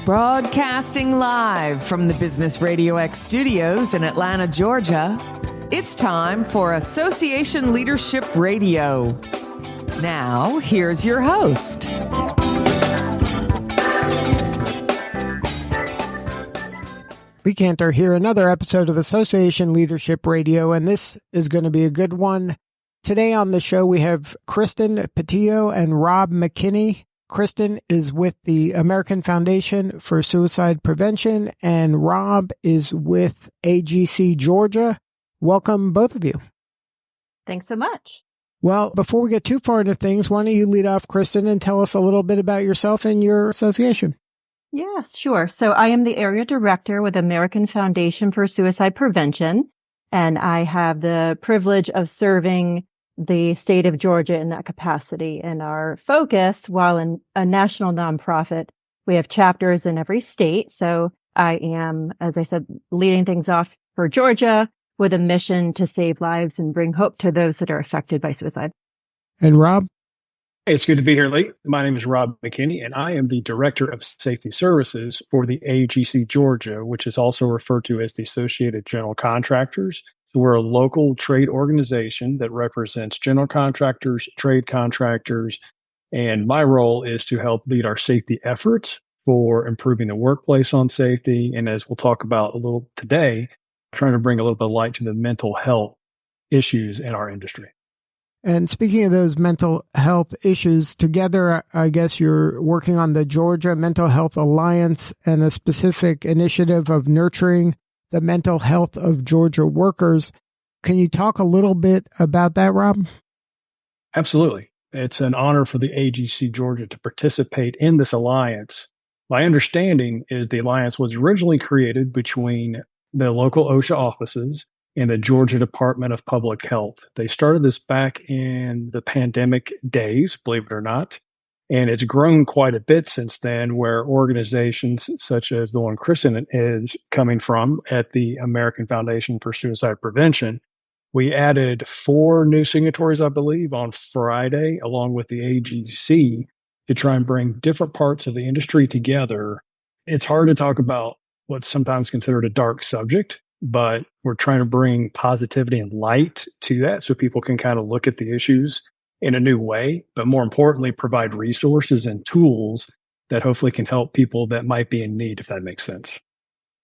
Broadcasting live from the Business RadioX studios in Atlanta, Georgia, it's time for Association Leadership Radio. Now, here's your host. Lee Kantor here, another episode of Association Leadership Radio, and this is going to be a good one. Today on the show, we have Kristen, Petillo, and Rob McKinney. Kristen is with the American Foundation for Suicide Prevention, and Rob is with AGC Georgia. Welcome, both of you. Thanks so much. Well, before we get too far into things, why don't you lead off, Kristen, and tell us a little bit about yourself and your association? Yes, sure. So I am the area director with American Foundation for Suicide Prevention, and I have the privilege of serving the state of Georgia in that capacity. And our focus, while in a national nonprofit, we have chapters in every state. So I am, as I said, leading things off for Georgia with a mission to save lives and bring hope to those that are affected by suicide. And Rob? Hey, it's good to be here, Lee. My name is Rob McKinney, and I am the Director of Safety Services for the AGC Georgia, which is also referred to as the Associated General Contractors. So we're a local trade organization that represents general contractors, trade contractors, and my role is to help lead our safety efforts for improving the workplace on safety. And as we'll talk about a little today, trying to bring a little bit of light to the mental health issues in our industry. And speaking of those mental health issues, together, I guess you're working on the Georgia Mental Health Alliance and a specific initiative of nurturing the mental health of Georgia workers. Can you talk a little bit about that, Rob? Absolutely. It's an honor for the AGC Georgia to participate in this alliance. My understanding is the alliance was originally created between the local OSHA offices and the Georgia Department of Public Health. They started this back in the pandemic days, believe it or not. And it's grown quite a bit since then, where organizations such as the one Kristen is coming from at the American Foundation for Suicide Prevention, we added 4 new signatories, I believe, on Friday, along with the AGC, to try and bring different parts of the industry together. It's hard to talk about what's sometimes considered a dark subject, but we're trying to bring positivity and light to that so people can kind of look at the issues in a new way, but more importantly, provide resources and tools that hopefully can help people that might be in need, if that makes sense.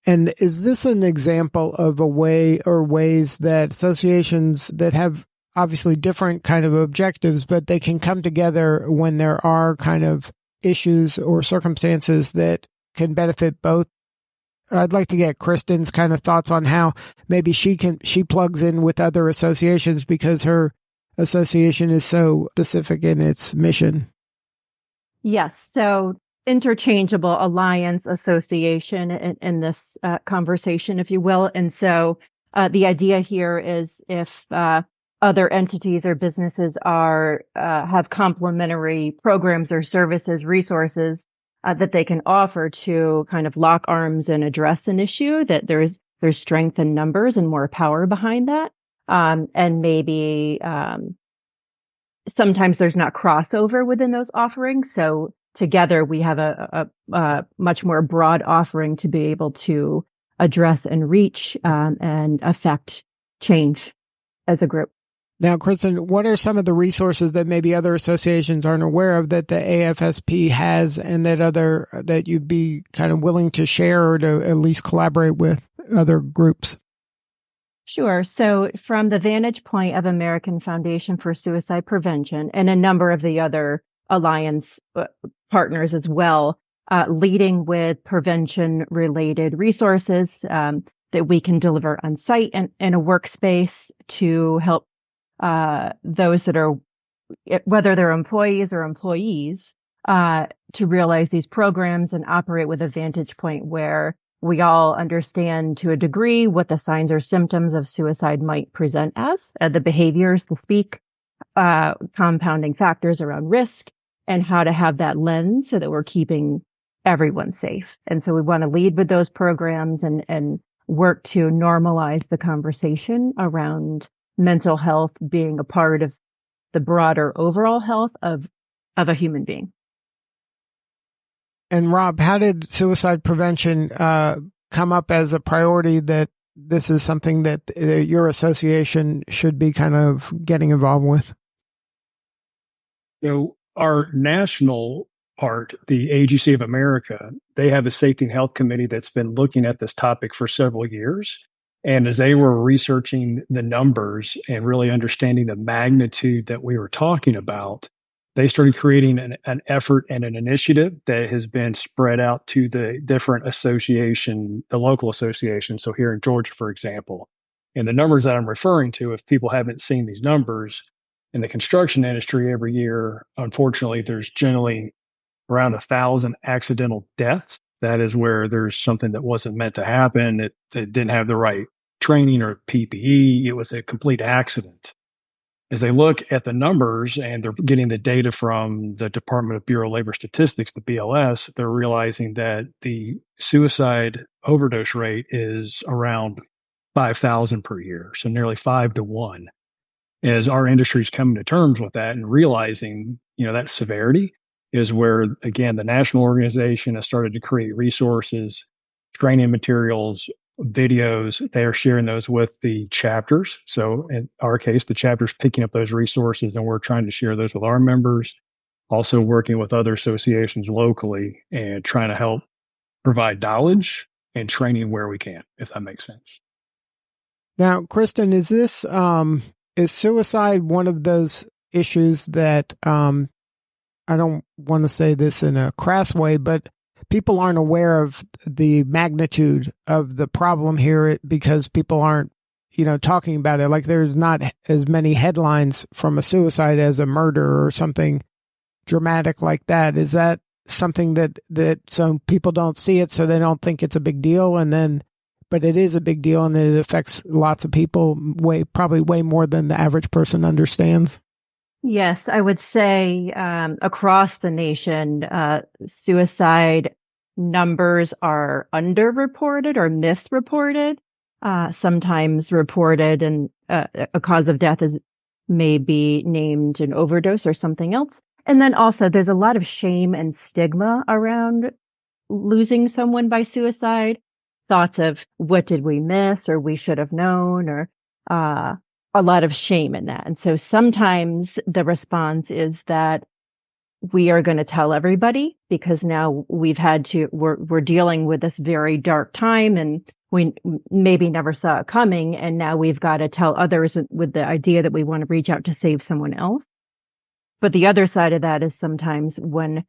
And is this an example of a way or ways that associations that have obviously different kind of objectives, but they can come together when there are kind of issues or circumstances that can benefit both? I'd like to get Kristen's kind of thoughts on how maybe she plugs in with other associations because her association is so specific in its mission. Yes. So interchangeable alliance association in this conversation, if you will. And so the idea here is if other entities or businesses have complementary programs or services, resources that they can offer to kind of lock arms and address an issue, that there's strength in numbers and more power behind that. And maybe sometimes there's not crossover within those offerings. So together we have a much more broad offering to be able to address and reach and affect change as a group. Now, Kristen, what are some of the resources that maybe other associations aren't aware of that the AFSP has and that you'd be kind of willing to share or to at least collaborate with other groups? Sure. So from the vantage point of American Foundation for Suicide Prevention and a number of the other alliance partners as well, leading with prevention-related resources that we can deliver on site and in a workspace to help those that are, whether they're employees or employees, to realize these programs and operate with a vantage point where we all understand to a degree what the signs or symptoms of suicide might present as, the behaviors, the compounding factors around risk, and how to have that lens so that we're keeping everyone safe. And so we want to lead with those programs and work to normalize the conversation around mental health being a part of the broader overall health of a human being. And Rob, how did suicide prevention come up as a priority that this is something that your association should be kind of getting involved with? So our national part, the AGC of America, they have a safety and health committee that's been looking at this topic for several years. And as they were researching the numbers and really understanding the magnitude that we were talking about, they started creating an effort and an initiative that has been spread out to the different association, the local associations. So here in Georgia, for example, and the numbers that I'm referring to, if people haven't seen these numbers, in the construction industry every year, unfortunately, there's generally around 1,000 accidental deaths. That is where there's something that wasn't meant to happen. It didn't have the right training or PPE. It was a complete accident. As they look at the numbers and they're getting the data from the Department of Bureau of Labor Statistics, the BLS, they're realizing that the suicide overdose rate is around 5,000 per year. So nearly 5 to 1. As our industry is coming to terms with that and realizing, that severity is where, again, the national organization has started to create resources, training materials, videos. They are sharing those with the chapters. So in our case, the chapter's picking up those resources and we're trying to share those with our members, also working with other associations locally and trying to help provide knowledge and training where we can, if that makes sense. Now, Kristen, is suicide one of those issues that, I don't want to say this in a crass way, but people aren't aware of the magnitude of the problem here because people aren't, talking about it. Like there's not as many headlines from a suicide as a murder or something dramatic like that. Is that something that some people don't see it, so they don't think it's a big deal? But it is a big deal and it affects lots of people probably way more than the average person understands. Yes, I would say across the nation, suicide numbers are underreported or misreported. Sometimes reported and a cause of death may be named an overdose or something else. And then also there's a lot of shame and stigma around losing someone by suicide. Thoughts of what did we miss or we should have known, or a lot of shame in that. And so sometimes the response is that we are going to tell everybody because now we're dealing with this very dark time and we maybe never saw it coming. And now we've got to tell others with the idea that we want to reach out to save someone else. But the other side of that is sometimes when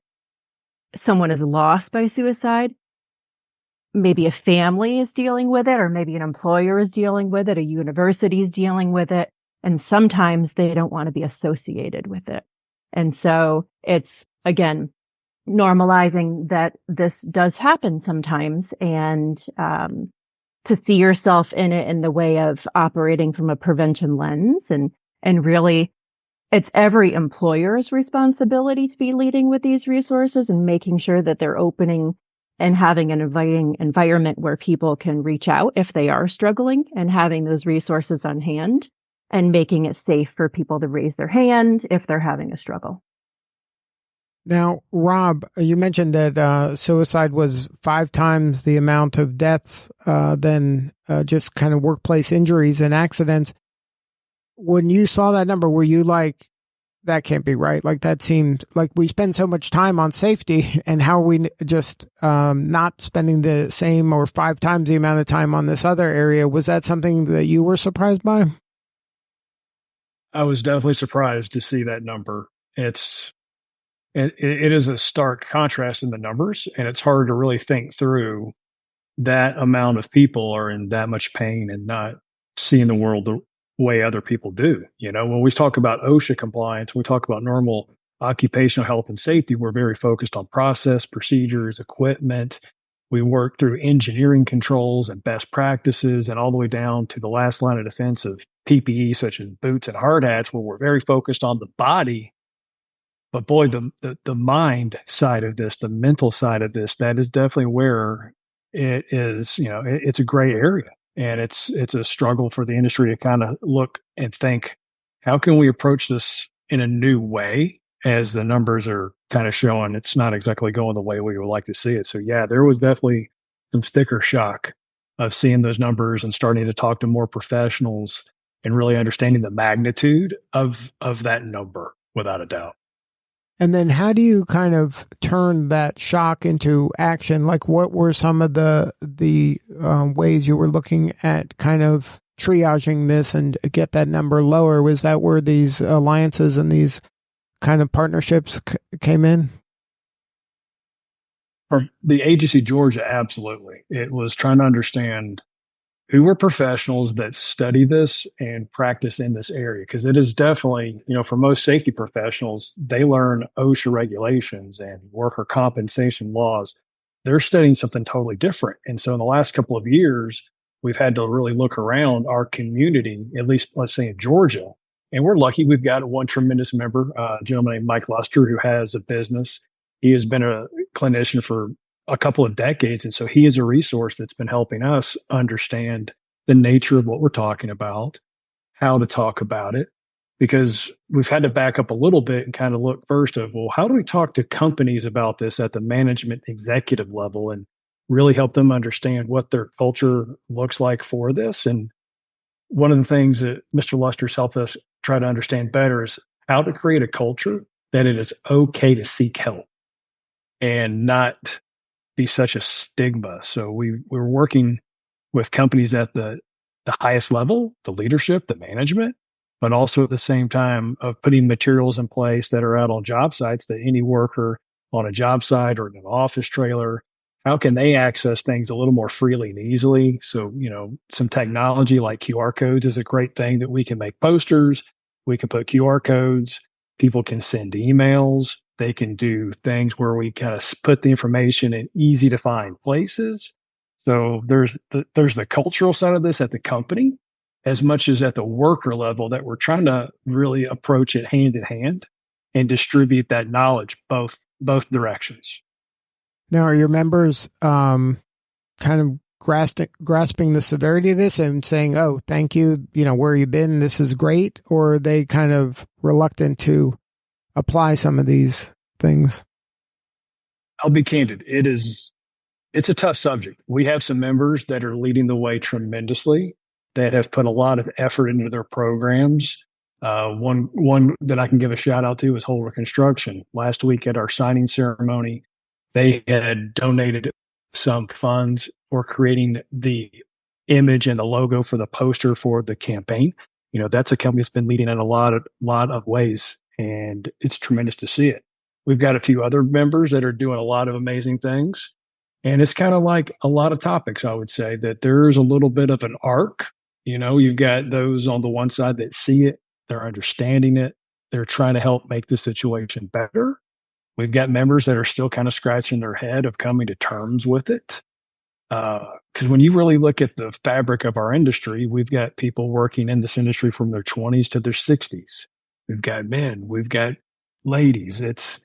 someone is lost by suicide, maybe a family is dealing with it, or maybe an employer is dealing with it, a university is dealing with it. And sometimes they don't want to be associated with it. And so it's, again, normalizing that this does happen sometimes and to see yourself in it in the way of operating from a prevention lens. And really, it's every employer's responsibility to be leading with these resources and making sure that they're opening and having an inviting environment where people can reach out if they are struggling and having those resources on hand and making it safe for people to raise their hand if they're having a struggle. Now, Rob, you mentioned that suicide was 5 times the amount of deaths than just kind of workplace injuries and accidents. When you saw that number, were you like, that can't be right? Like that seemed like we spend so much time on safety, and how are we just not spending the same or 5 times the amount of time on this other area? Was that something that you were surprised by? I was definitely surprised to see that number. It is a stark contrast in the numbers, and it's hard to really think through that amount of people are in that much pain and not seeing the world the way other people do. When we talk about OSHA compliance, we talk about normal occupational health and safety, we're very focused on process, procedures, equipment. We work through engineering controls and best practices and all the way down to the last line of defense of PPE, such as boots and hard hats, where we're very focused on the body. But boy, the mind side of this, the mental side of this, that is definitely where it is, it's a gray area. And it's a struggle for the industry to kind of look and think, how can we approach this in a new way as the numbers are kind of showing, it's not exactly going the way we would like to see it. So yeah, there was definitely some sticker shock of seeing those numbers and starting to talk to more professionals and really understanding the magnitude of that number without a doubt. And then how do you kind of turn that shock into action? Like, what were some of the ways you were looking at kind of triaging this and get that number lower? Was that where these alliances and these kind of partnerships came in? For the AGC Georgia, absolutely. It was trying to understand who were professionals that study this and practice in this area. Because it is definitely, for most safety professionals, they learn OSHA regulations and worker compensation laws. They're studying something totally different. And so in the last couple of years, we've had to really look around our community, at least let's say in Georgia. And we're lucky we've got one tremendous member, a gentleman named Mike Luster, who has a business. He has been a clinician for a couple of decades. And so he is a resource that's been helping us understand the nature of what we're talking about, how to talk about it, because we've had to back up a little bit and kind of look first of, well, how do we talk to companies about this at the management executive level and really help them understand what their culture looks like for this? And one of the things that Mr. Luster's helped us try to understand better is how to create a culture that it is okay to seek help and not be such a stigma. So we're working with companies at the highest level, the leadership, the management, but also at the same time of putting materials in place that are out on job sites that any worker on a job site or in an office trailer, how can they access things a little more freely and easily? So, some technology like QR codes is a great thing that we can make posters. We can put QR codes. People can send emails. They can do things where we kind of put the information in easy to find places. So there's the cultural side of this at the company, as much as at the worker level, that we're trying to really approach it hand in hand and distribute that knowledge both directions. Now, are your members kind of grasping the severity of this and saying, "Oh, thank you, where you been? This is great," or are they kind of reluctant to apply some of these things? I'll be candid. It's a tough subject. We have some members that are leading the way tremendously, that have put a lot of effort into their programs. One that I can give a shout out to is Holder Construction. Last week at our signing ceremony, they had donated some funds for creating the image and the logo for the poster for the campaign. That's a company that's been leading in a lot of ways, and it's tremendous to see it. We've got a few other members that are doing a lot of amazing things. And it's kind of like a lot of topics, I would say, that there's a little bit of an arc. You've got those on the one side that see it, they're understanding it, they're trying to help make the situation better. We've got members that are still kind of scratching their head of coming to terms with it. Because when you really look at the fabric of our industry, we've got people working in this industry from their 20s to their 60s. We've got men, we've got ladies. It's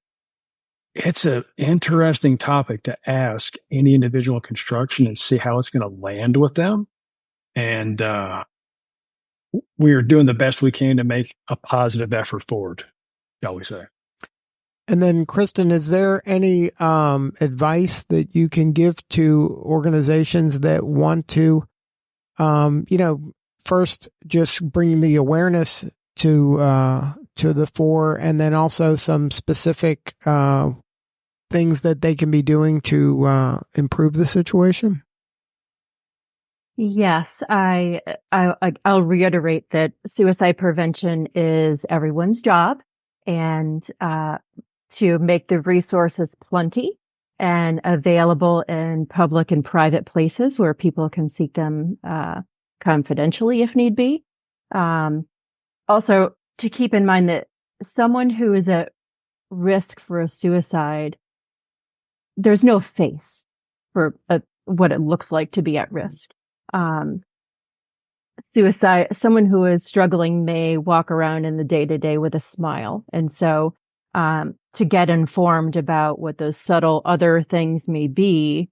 an interesting topic to ask any individual in construction and see how it's going to land with them. And we are doing the best we can to make a positive effort forward, shall we say. And then, Kristen, is there any advice that you can give to organizations that want to, first just bring the awareness to the fore, and then also some specific things that they can be doing to improve the situation? Yes, I'll reiterate that suicide prevention is everyone's job, and to make the resources plenty and available in public and private places where people can seek them confidentially if need be. Also, to keep in mind that someone who is at risk for a suicide, there's no face for what it looks like to be at risk. Suicide, someone who is struggling may walk around in the day-to-day with a smile. And so to get informed about what those subtle other things may be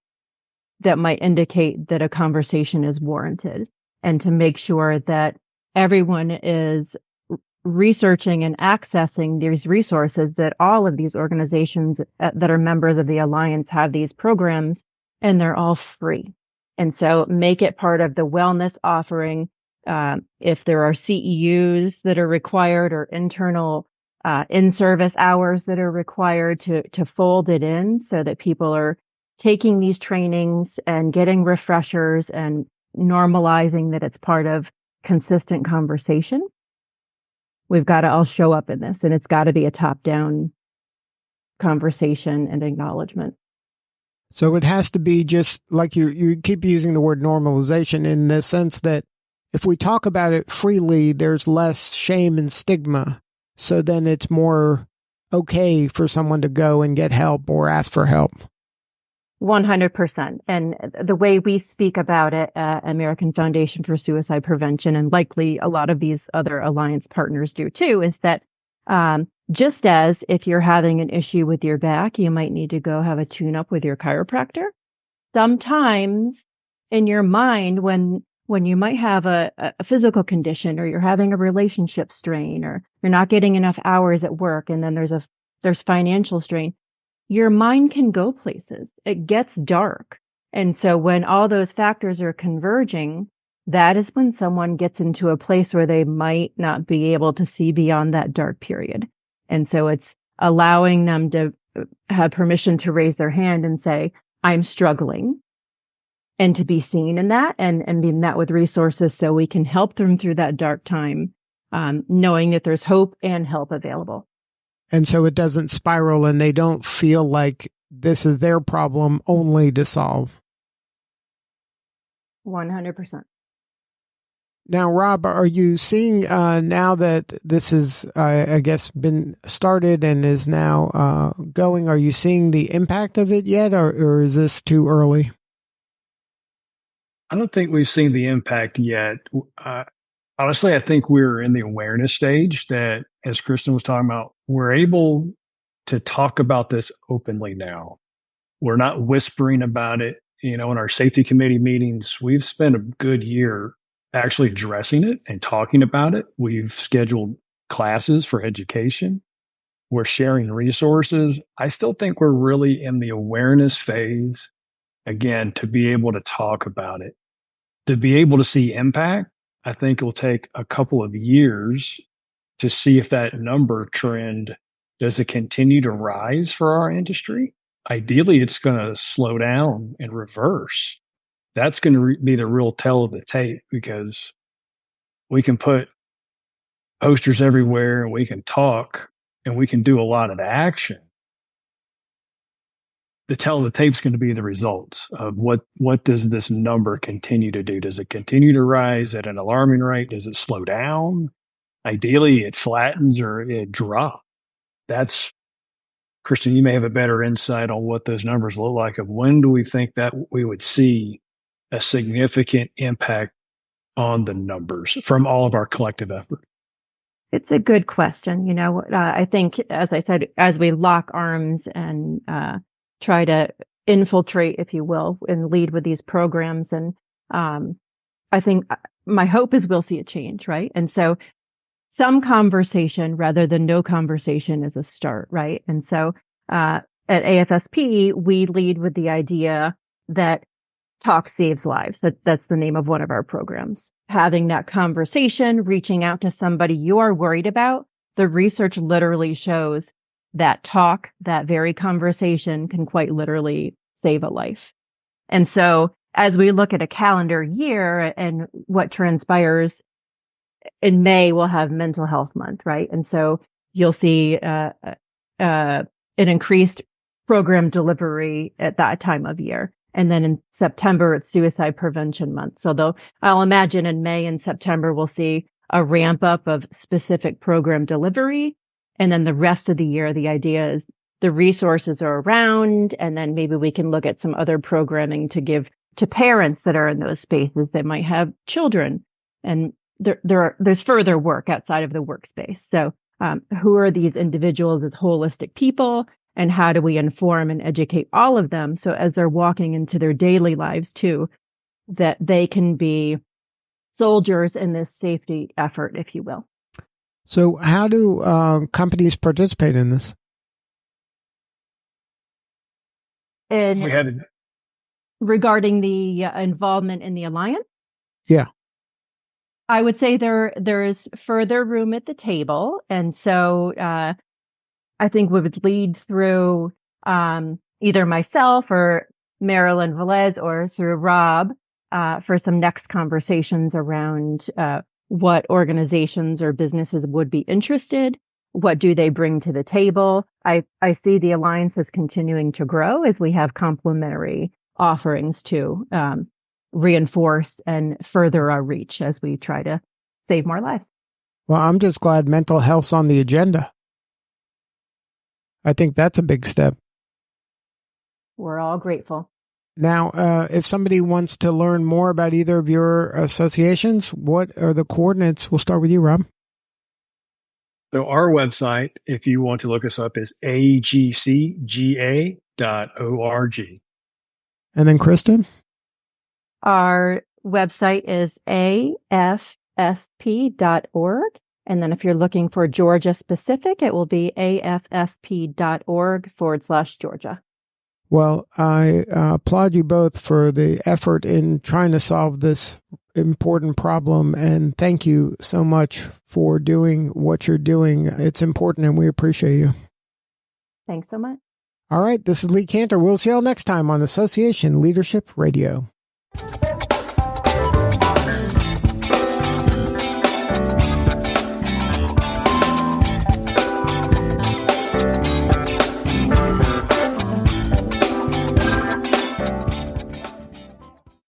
that might indicate that a conversation is warranted, and to make sure that everyone is researching and accessing these resources that all of these organizations that are members of the Alliance have these programs, and they're all free. And so make it part of the wellness offering. If there are CEUs that are required or internal in-service hours that are required to fold it in so that people are taking these trainings and getting refreshers and normalizing that it's part of consistent conversation. We've got to all show up in this, and it's got to be a top-down conversation and acknowledgement. So it has to be just like you keep using the word normalization in the sense that if we talk about it freely, there's less shame and stigma. So then it's more okay for someone to go and get help or ask for help. 100%. And the way we speak about it at American Foundation for Suicide Prevention, and likely a lot of these other alliance partners do too, is that just as if you're having an issue with your back, you might need to go have a tune-up with your chiropractor. Sometimes in your mind, when you might have a physical condition, or you're having a relationship strain, or you're not getting enough hours at work, and then there's financial strain, your mind can go places. It gets dark. And so when all those factors are converging, that is when someone gets into a place where they might not be able to see beyond that dark period. And so it's allowing them to have permission to raise their hand and say, I'm struggling, and to be seen in that and be met with resources so we can help them through that dark time, knowing that there's hope and help available. And so it doesn't spiral and they don't feel like this is their problem only to solve. 100%. Now, Rob, are you seeing now that this has, I guess, been started and is now going, are you seeing the impact of it yet, or is this too early? I don't think we've seen the impact yet. Honestly, I think we're in the awareness stage that, as Kristen was talking about, we're able to talk about this openly now. We're not whispering about it. In our safety committee meetings, we've spent a good year actually addressing it and talking about it. We've scheduled classes for education. We're sharing resources. I still think we're really in the awareness phase, again, to be able to talk about it. To be able to see impact, I think it will take a couple of years to see if that number trend, does it continue to rise for our industry? Ideally, it's going to slow down and reverse. That's going to be the real tell of the tape, because we can put posters everywhere and we can talk and we can do a lot of action. The tell of the tape is going to be the results of what does this number continue to do? Does it continue to rise at an alarming rate? Does it slow down? Ideally, it flattens or it drops. That's, Kristen, you may have a better insight on what those numbers look like. Of when do we think that we would see a significant impact on the numbers from all of our collective effort? It's a good question. I think, as I said, as we lock arms and try to infiltrate, if you will, and lead with these programs, and I think my hope is we'll see a change, right? And so some conversation rather than no conversation is a start, right? And so at AFSP, we lead with the idea that talk saves lives. That's the name of one of our programs. Having that conversation, reaching out to somebody you are worried about, the research literally shows that talk, that very conversation, can quite literally save a life. And so as we look at a calendar year and what transpires, in May, we'll have Mental Health Month, right? And so you'll see an increased program delivery at that time of year. And then in September, it's Suicide Prevention Month. So I'll imagine in May and September, we'll see a ramp up of specific program delivery. And then the rest of the year, the idea is the resources are around, and then maybe we can look at some other programming to give to parents that are in those spaces that might have children. And there's further work outside of the workspace. So who are these individuals as holistic people, and how do we inform and educate all of them so as they're walking into their daily lives too, that they can be soldiers in this safety effort, if you will. So how do companies participate in this? And We had regarding the involvement in the alliance? Yeah. I would say there's further room at the table. And so I think we would lead through either myself or Marilyn Velez or through Rob for some next conversations around what organizations or businesses would be interested. What do they bring to the table? I see the alliance as continuing to grow as we have complementary offerings to reinforce and further our reach as we try to save more lives. Well, I'm just glad mental health's on the agenda. I think that's a big step. We're all grateful. Now, if somebody wants to learn more about either of your associations, what are the coordinates? We'll start with you, Rob. So our website, if you want to look us up, is agcga.org. And then Kristen? Our website is afsp.org. And then if you're looking for Georgia specific, it will be afsp.org/Georgia. Well, I applaud you both for the effort in trying to solve this important problem. And thank you so much for doing what you're doing. It's important and we appreciate you. Thanks so much. All right. This is Lee Kantor. We'll see y'all next time on Association Leadership Radio.